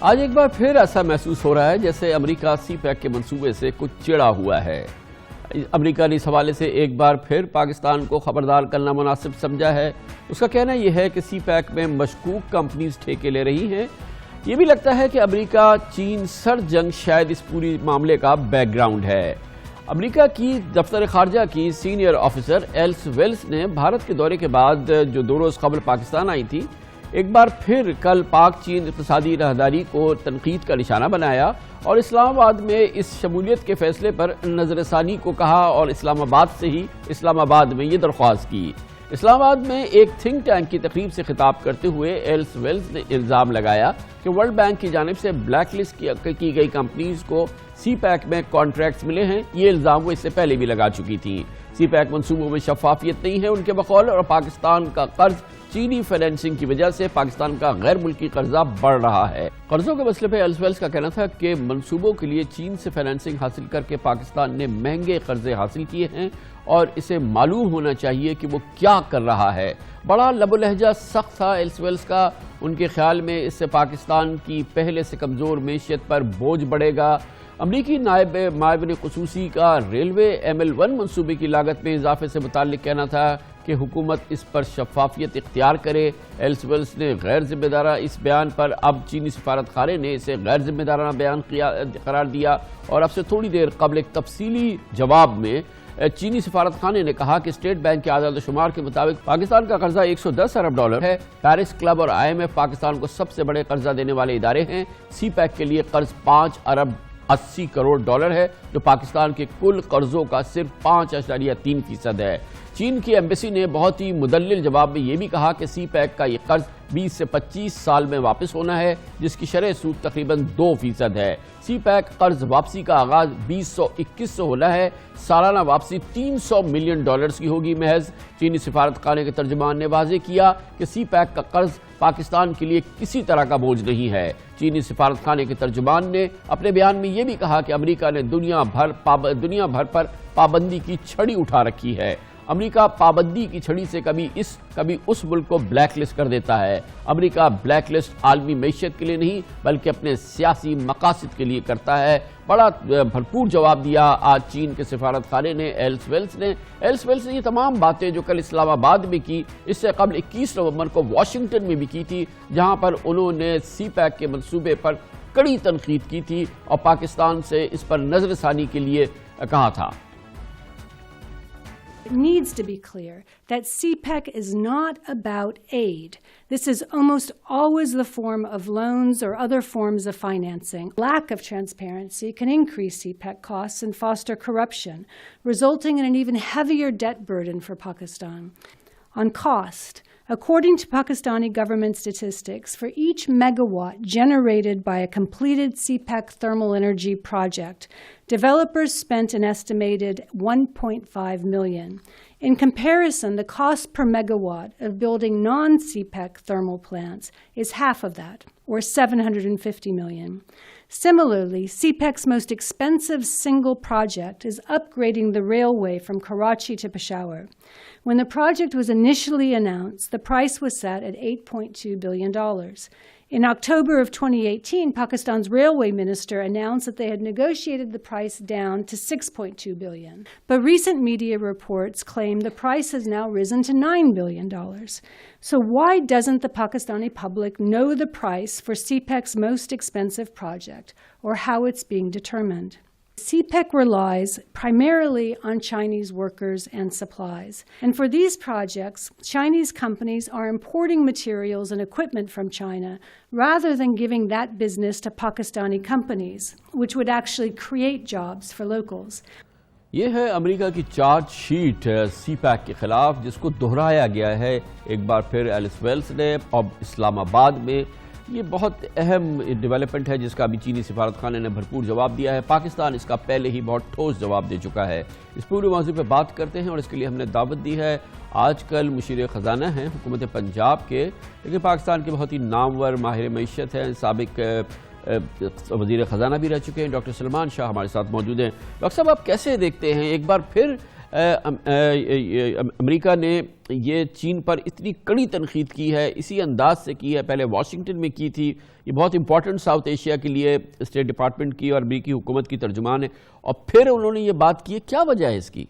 آج ایک بار پھر ایسا محسوس ہو رہا ہے جیسے امریکہ سی پیک کے منصوبے سے کچھ چڑا ہوا ہے۔ امریکہ نے اس حوالے سے ایک بار پھر پاکستان کو خبردار کرنا مناسب سمجھا ہے۔ اس کا کہنا یہ ہے کہ سی پیک میں مشکوک کمپنیز ٹھیکے لے رہی ہیں۔ یہ بھی لگتا ہے کہ امریکہ چین سر جنگ شاید اس پوری معاملے کا بیک گراؤنڈ ہے۔ امریکہ کی دفتر خارجہ کی سینئر آفیسر ایلس ویلس نے بھارت کے دورے کے بعد جو 2 روز قبل پاکستان آئی تھی، ایک بار پھر کل پاک چین اقتصادی راہداری کو تنقید کا نشانہ بنایا اور اسلام آباد میں اس شمولیت کے فیصلے پر نظر ثانی کو کہا اور اسلام آباد میں یہ درخواست کی۔ اسلام آباد میں ایک تھنک ٹینک کی تقریب سے خطاب کرتے ہوئے ایلس ویلس نے الزام لگایا کہ ورلڈ بینک کی جانب سے بلیک لسٹ کی گئی کمپنیز کو سی پیک میں کانٹریکٹس ملے ہیں۔ یہ الزام وہ اس سے پہلے بھی لگا چکی تھیں۔ سی پیک منصوبوں میں شفافیت نہیں ہے ان کے بقول، اور پاکستان کا قرض چینی فائنینسنگ کی وجہ سے پاکستان کا غیر ملکی قرضہ بڑھ رہا ہے۔ قرضوں کے مسئلے پہ ایلس ویلس کا کہنا تھا کہ منصوبوں کے لیے چین سے فائنینسنگ حاصل کر کے پاکستان نے مہنگے قرضے حاصل کیے ہیں اور اسے معلوم ہونا چاہیے کہ وہ کیا کر رہا ہے۔ بڑا لب و لہجہ سخت تھا ایلس ویلس کا۔ ان کے خیال میں اس سے پاکستان کی پہلے سے کمزور معیشت پر بوجھ بڑھے گا۔ امریکی نائب معاون خصوصی کا ریلوے ML1 منصوبے کی لاگت میں اضافے سے متعلق کہنا تھا کہ حکومت اس پر شفافیت اختیار کرے۔ ایلس ویلس نے غیر ذمہ دارانہ اس بیان پر اب چینی سفارت خانے نے اسے غیر ذمہ دارانہ بیان قرار دیا، اور اب سے تھوڑی دیر قبل ایک تفصیلی جواب میں چینی سفارت خانے نے کہا کہ اسٹیٹ بینک کے اعداد و شمار کے مطابق پاکستان کا قرضہ $110 ارب ہے۔ پیرس کلب اور IMF پاکستان کو سب سے بڑے قرضہ دینے والے ادارے ہیں۔ سی پیک کے لیے قرض $5 ارب 80 کروڑ ہے، جو پاکستان کے کل قرضوں کا صرف 5.3% ہے۔ چین کی ایمبیسی نے بہت ہی مدلل جواب میں یہ بھی کہا کہ سی پیک کا یہ قرض 20 سے 25 سال میں واپس ہونا ہے، جس کی شرح سود تقریباً 2% ہے۔ سی پیک قرض واپسی کا آغاز 2021 سے ہونا ہے۔ سالانہ واپسی $300 ملین کی ہوگی محض۔ چینی سفارت خانے کے ترجمان نے واضح کیا کہ سی پیک کا قرض پاکستان کے لیے کسی طرح کا بوجھ نہیں ہے۔ چینی سفارت خانے کے ترجمان نے اپنے بیان میں یہ بھی کہا کہ امریکہ نے دنیا بھر پر پابندی کی چھڑی اٹھا رکھی ہے۔ امریکہ پابندی کی چھڑی سے کبھی اس ملک کو بلیک لسٹ کر دیتا ہے۔ امریکہ بلیک لسٹ عالمی معیشت کے لیے نہیں بلکہ اپنے سیاسی مقاصد کے لیے کرتا ہے۔ بڑا بھرپور جواب دیا آج چین کے سفارت خانے نے ایلس ویلس نے یہ تمام باتیں جو کل اسلام آباد میں کی، اس سے قبل 21 نومبر کو واشنگٹن میں بھی کی تھی، جہاں پر انہوں نے سی پیک کے منصوبے پر کڑی تنقید کی تھی اور پاکستان سے اس پر نظر ثانی کے لیے کہا تھا۔ It needs to be clear that CPEC is not about aid. This is almost always the form of loans or other forms of financing. Lack of transparency can increase CPEC costs and foster corruption, resulting in an even heavier debt burden for Pakistan. On cost, according to Pakistani government statistics, for each megawatt generated by a completed CPEC thermal energy project, developers spent an estimated $1.5 million. In comparison, the cost per megawatt of building non-CPEC thermal plants is half of that, or $750 million. Similarly, CPEC's most expensive single project is upgrading the railway from Karachi to Peshawar. When the project was initially announced, the price was set at $8.2 billion. In October of 2018, Pakistan's railway minister announced that they had negotiated the price down to $6.2 billion. But recent media reports claim the price has now risen to $9 billion. So why doesn't the Pakistani public know the price for CPEC's most expensive project or how it's being determined? CPEC relies primarily on Chinese workers and supplies. And for these projects, Chinese companies are importing materials and equipment from China rather than giving that business to Pakistani companies, which would actually create jobs for locals. یہ ہے امریکہ کی charge sheet سی pack کے خلاف، جس کو دہرایا گیا ہے ایک بار پھر ایلس ویلس نے۔ اب اسلام آباد میں یہ بہت اہم ڈیولپمنٹ ہے جس کا بھی چینی سفارت خانے نے بھرپور جواب دیا ہے۔ پاکستان اس کا پہلے ہی بہت ٹھوس جواب دے چکا ہے۔ اس پورے موضوع پہ بات کرتے ہیں اور اس کے لیے ہم نے دعوت دی ہے۔ آج کل مشیر خزانہ ہیں حکومت پنجاب کے، لیکن پاکستان کے بہت ہی نامور ماہر معیشت ہیں، سابق وزیر خزانہ بھی رہ چکے ہیں، ڈاکٹر سلمان شاہ ہمارے ساتھ موجود ہیں۔ ڈاکٹر صاحب، آپ کیسے دیکھتے ہیں ایک بار پھر امریکہ نے یہ چین پر اتنی کڑی تنقید کی ہے، اسی انداز سے کی ہے، پہلے واشنگٹن میں کی تھی، یہ بہت امپورٹنٹ ساؤتھ ایشیا کے لیے اسٹیٹ ڈپارٹمنٹ کی اور امریکی حکومت کی ترجمان ہے، اور پھر انہوں نے یہ بات کی ہے، کیا وجہ ہے اس کی؟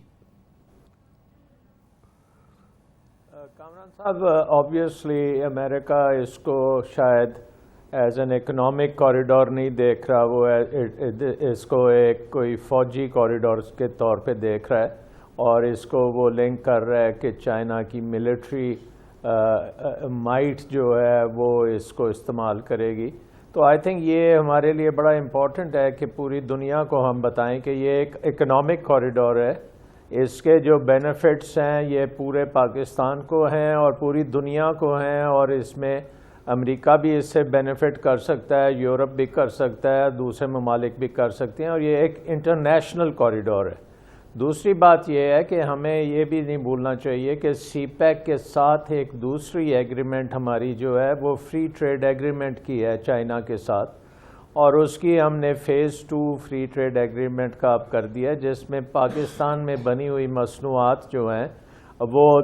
کامران صاحب، آبویسلی امریکہ اس کو شاید ایز این اکنامک کوریڈور نہیں دیکھ رہا، وہ اس کو ایک کوئی فوجی کوریڈور کے طور پہ دیکھ رہا ہے، اور اس کو وہ لنک کر رہا ہے کہ چائنا کی ملٹری مائٹ جو ہے وہ اس کو استعمال کرے گی. تو آئی تھنک یہ ہمارے لیے بڑا امپورٹنٹ ہے کہ پوری دنیا کو ہم بتائیں کہ یہ ایک اکنامک کوریڈور ہے، اس کے جو بینیفٹس ہیں یہ پورے پاکستان کو ہیں اور پوری دنیا کو ہیں، اور اس میں امریکہ بھی اس سے بینیفٹ کر سکتا ہے، یورپ بھی کر سکتا ہے، دوسرے ممالک بھی کر سکتے ہیں، اور یہ ایک انٹرنیشنل کوریڈور ہے. دوسری بات یہ ہے کہ ہمیں یہ بھی نہیں بھولنا چاہیے کہ سی پیک کے ساتھ ایک دوسری ایگریمنٹ ہماری جو ہے وہ فری ٹریڈ ایگریمنٹ کی ہے چائنا کے ساتھ، اور اس کی ہم نے فیز 2 فری ٹریڈ ایگریمنٹ کا اب کر دیا، جس میں پاکستان میں بنی ہوئی مصنوعات جو ہیں وہ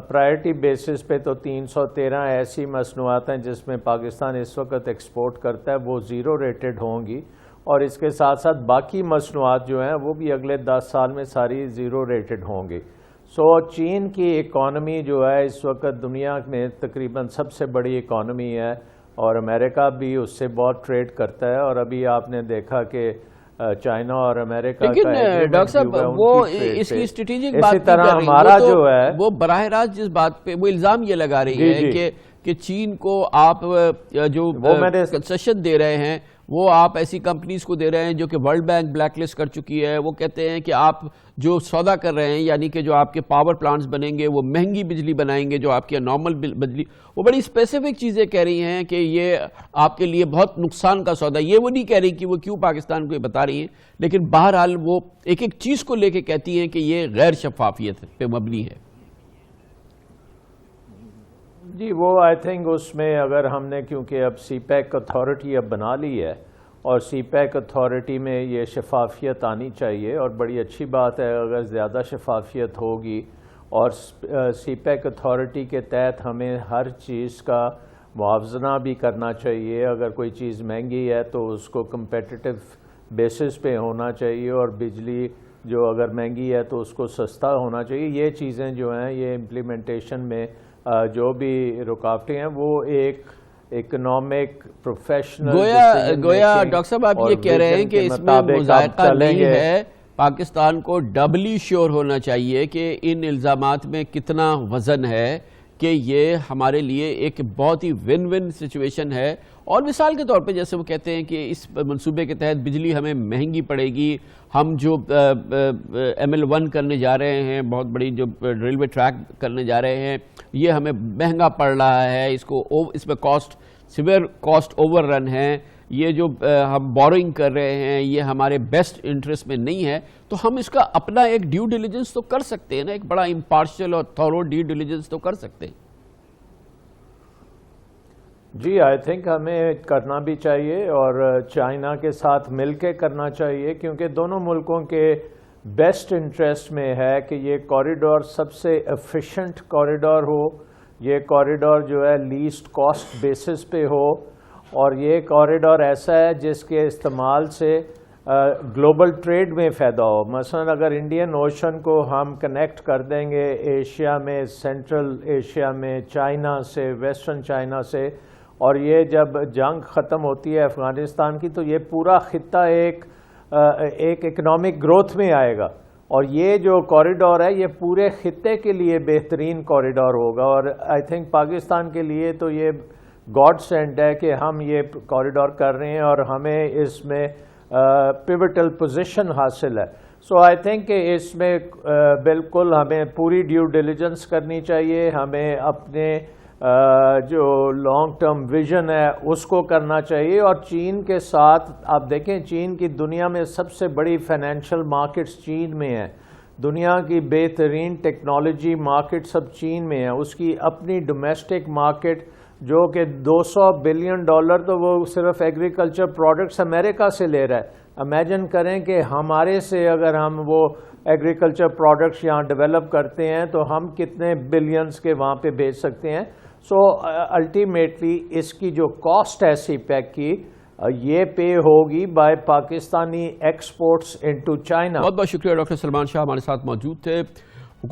پرائرٹی بیسس پہ تو 313 ایسی مصنوعات ہیں جس میں پاکستان اس وقت ایکسپورٹ کرتا ہے، وہ زیرو ریٹڈ ہوں گی، اور اس کے ساتھ ساتھ باقی مصنوعات جو ہیں وہ بھی اگلے 10 سال میں ساری زیرو ریٹڈ ہوں گی. سو چین کی اکانومی جو ہے اس وقت دنیا میں تقریباً سب سے بڑی اکانومی ہے، اور امریکہ بھی اس سے بہت ٹریڈ کرتا ہے، اور ابھی آپ نے دیکھا کہ چائنا اور امریکہ لیکن ڈاکٹر صاحب وہ اس کی اسٹریٹجک بات اسی طرح ہمارا جو ہے وہ براہ راست جس بات پہ وہ الزام یہ لگا رہی ہے کہ چین کو آپ جو کنسیشن دے رہے ہیں وہ آپ ایسی کمپنیز کو دے رہے ہیں جو کہ ورلڈ بینک بلیک لسٹ کر چکی ہے. وہ کہتے ہیں کہ آپ جو سودا کر رہے ہیں، یعنی کہ جو آپ کے پاور پلانٹس بنیں گے وہ مہنگی بجلی بنائیں گے، جو آپ کی نارمل بجلی، وہ بڑی اسپیسیفک چیزیں کہہ رہی ہیں کہ یہ آپ کے لیے بہت نقصان کا سودا. یہ وہ نہیں کہہ رہی کہ وہ کیوں پاکستان کو یہ بتا رہی ہیں، لیکن بہرحال وہ ایک ایک چیز کو لے کے کہتی ہیں کہ یہ غیر شفافیت پہ مبنی ہے. جی وہ آئی تھنک اس میں اگر ہم نے، کیونکہ اب سی پیک اتھارٹی اب بنا لی ہے، اور سی پیک اتھارٹی میں یہ شفافیت آنی چاہیے، اور بڑی اچھی بات ہے اگر زیادہ شفافیت ہوگی، اور سی پیک اتھارٹی کے تحت ہمیں ہر چیز کا موازنہ بھی کرنا چاہیے. اگر کوئی چیز مہنگی ہے تو اس کو کمپیٹیٹو بیسس پہ ہونا چاہیے، اور بجلی جو اگر مہنگی ہے تو اس کو سستا ہونا چاہیے. یہ چیزیں جو ہیں یہ امپلیمنٹیشن میں جو بھی رکاوٹیں ہیں وہ ایک اکنامک پروفیشنل گویا ڈاکٹر صاحب آپ یہ کہہ رہے ہیں کہ اس میں مذائقہ نہیں ہے. پاکستان کو ڈبلی شیور ہونا چاہیے کہ ان الزامات میں کتنا وزن ہے، کہ یہ ہمارے لیے ایک بہت ہی ون ون سچویشن ہے. اور مثال کے طور پہ جیسے وہ کہتے ہیں کہ اس منصوبے کے تحت بجلی ہمیں مہنگی پڑے گی، ہم جو ML1 کرنے جا رہے ہیں، بہت بڑی جو ریلوے ٹریک کرنے جا رہے ہیں، یہ ہمیں مہنگا پڑ رہا ہے، اس میں سیویئر کاسٹ اوور رن ہے، یہ جو ہم بورنگ کر رہے ہیں یہ ہمارے بیسٹ انٹرسٹ میں نہیں ہے. تو ہم اس کا اپنا ایک ڈیو ڈیلیجنس تو کر سکتے ہیں نا، ایک بڑا امپارشل اور تھورو ڈیو ڈیلیجنس تو کر سکتے ہیں. جی آئی تھنک ہمیں کرنا بھی چاہیے، اور چائنا کے ساتھ مل کے کرنا چاہیے، کیونکہ دونوں ملکوں کے بیسٹ انٹرسٹ میں ہے کہ یہ کوریڈور سب سے ایفیشنٹ کوریڈور ہو، یہ کوریڈور جو ہے لیسٹ کاسٹ بیسس پہ ہو، اور یہ کوریڈور ایسا ہے جس کے استعمال سے گلوبل ٹریڈ میں فائدہ ہو. مثلا اگر انڈین اوشن کو ہم کنیکٹ کر دیں گے ایشیا میں، سینٹرل ایشیا میں، چائنا سے، ویسٹرن چائنا سے، اور یہ جب جنگ ختم ہوتی ہے افغانستان کی تو یہ پورا خطہ ایک اکنامک گروتھ میں آئے گا، اور یہ جو کوریڈور ہے یہ پورے خطے کے لیے بہترین کوریڈور ہوگا. اور آئی تھنک پاکستان کے لیے تو یہ گاڈ سینڈ ہے کہ ہم یہ کوریڈور کر رہے ہیں، اور ہمیں اس میں پیوٹل پوزیشن حاصل ہے. سو آئی تھنک کہ اس میں بالکل ہمیں پوری ڈیو ڈیلیجنس کرنی چاہیے، ہمیں اپنے جو لانگ ٹرم ویژن ہے اس کو کرنا چاہیے. اور چین کے ساتھ آپ دیکھیں، چین کی دنیا میں سب سے بڑی فائنینشیل مارکیٹس چین میں ہیں، دنیا کی بہترین ٹیکنالوجی مارکیٹ سب چین میں ہے، اس کی اپنی ڈومیسٹک مارکیٹ جو کہ $200 بلین تو وہ صرف ایگریکلچر پروڈکٹس امریکہ سے لے رہا ہے. امیجن کریں کہ ہمارے سے اگر ہم وہ ایگریکلچر پروڈکٹس یہاں ڈیولپ کرتے ہیں تو ہم کتنے بلینز کے وہاں پہ بھیج سکتے ہیں. سو الٹیمیٹلی اس کی جو کاسٹ ہے سی پیک کی یہ پے ہوگی by Pakistani exports into China. بہت بہت شکریہ ڈاکٹر سلمان شاہ ہمارے ساتھ موجود تھے.